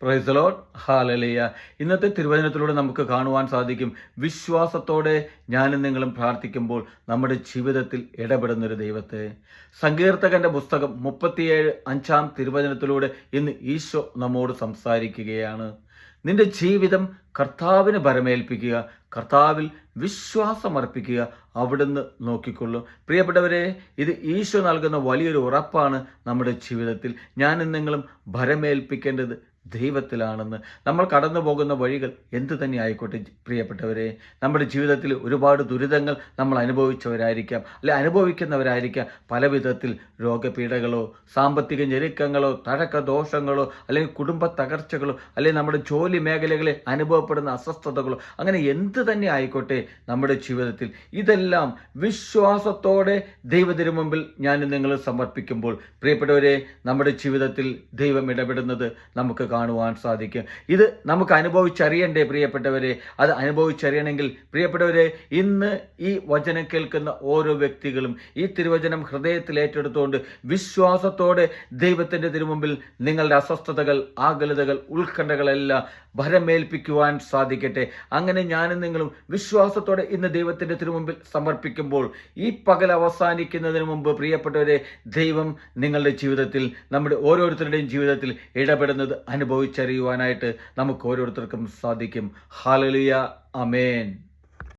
Praise the Lord. Hallelujah. ഇന്നത്തെ തിരുവചനത്തിലൂടെ നമുക്ക് കാണുവാൻ സാധിക്കും, വിശ്വാസത്തോടെ ഞാനും നിങ്ങളും പ്രാർത്ഥിക്കുമ്പോൾ നമ്മുടെ ജീവിതത്തിൽ ഇടപെടുന്നൊരു ദൈവത്തെ. സങ്കീർത്തകന്റെ പുസ്തകം 37:5 തിരുവചനത്തിലൂടെ ഇന്ന് ഈശോ നമ്മോട് സംസാരിക്കുകയാണ്. നിന്റെ ജീവിതം കർത്താവിന് ഭരമേൽപ്പിക്കുക, കർത്താവിൽ വിശ്വാസമർപ്പിക്കുക, അവിടുന്ന് നോക്കിക്കൊള്ളും. പ്രിയപ്പെട്ടവരെ, ഇത് ഈശോ നൽകുന്ന വലിയൊരു ഉറപ്പാണ്. നമ്മുടെ ജീവിതത്തിൽ ഞാനും നിങ്ങളും ഭരമേൽപ്പിക്കേണ്ടത് ദൈവത്തിലാണെന്ന്. നമ്മൾ കടന്നു പോകുന്ന വഴികൾ എന്തു തന്നെ ആയിക്കോട്ടെ പ്രിയപ്പെട്ടവരെ, നമ്മുടെ ജീവിതത്തിൽ ഒരുപാട് ദുരിതങ്ങൾ നമ്മൾ അനുഭവിച്ചവരായിരിക്കാം, അല്ലെ അനുഭവിക്കുന്നവരായിരിക്കാം. പല വിധത്തിൽ രോഗപീഠകളോ, സാമ്പത്തിക ഞെരുക്കങ്ങളോ, ദോഷങ്ങളോ, അല്ലെങ്കിൽ കുടുംബ തകർച്ചകളോ, അല്ലെങ്കിൽ നമ്മുടെ ജോലി മേഖലകളിൽ അനുഭവപ്പെടുന്ന അസ്വസ്ഥതകളോ, അങ്ങനെ എന്ത് തന്നെ ആയിക്കോട്ടെ നമ്മുടെ ജീവിതത്തിൽ, ഇതെല്ലാം വിശ്വാസത്തോടെ ദൈവത്തിനു മുമ്പിൽ ഞാൻ നിങ്ങൾ സമർപ്പിക്കുമ്പോൾ പ്രിയപ്പെട്ടവരെ, നമ്മുടെ ജീവിതത്തിൽ ദൈവം ഇടപെടുന്നത് നമുക്ക് കാണുവാൻ സാധിക്കും. ഇത് നമുക്ക് അനുഭവിച്ചറിയണ്ടേ പ്രിയപ്പെട്ടവരെ? അത് അനുഭവിച്ചറിയണമെങ്കിൽ പ്രിയപ്പെട്ടവരെ, ഇന്ന് ഈ വചനം കേൾക്കുന്ന ഓരോ വ്യക്തികളും ഈ തിരുവചനം ഹൃദയത്തിൽ ഏറ്റെടുത്തുകൊണ്ട് വിശ്വാസത്തോടെ ദൈവത്തിൻ്റെ തിരുമുമ്പിൽ നിങ്ങളുടെ അസ്വസ്ഥതകൾ, ആകുലതകൾ, ഉത്കണ്ഠകളെല്ലാം ഭരമേൽപ്പിക്കുവാൻ സാധിക്കട്ടെ. അങ്ങനെ ഞാനും നിങ്ങളും വിശ്വാസത്തോടെ ഇന്ന് ദൈവത്തിൻ്റെ തിരുമുമ്പിൽ സമർപ്പിക്കുമ്പോൾ ഈ പകൽ അവസാനിക്കുന്നതിന് മുമ്പ് പ്രിയപ്പെട്ടവരെ, ദൈവം നിങ്ങളുടെ ജീവിതത്തിൽ, നമ്മുടെ ഓരോരുത്തരുടെയും ജീവിതത്തിൽ ഇടപെടുന്നത് അനുഭവിച്ചറിയുവാനായിട്ട് നമുക്ക് ഓരോരുത്തർക്കും സാധിക്കും. ഹല്ലേലൂയ. ആമേൻ.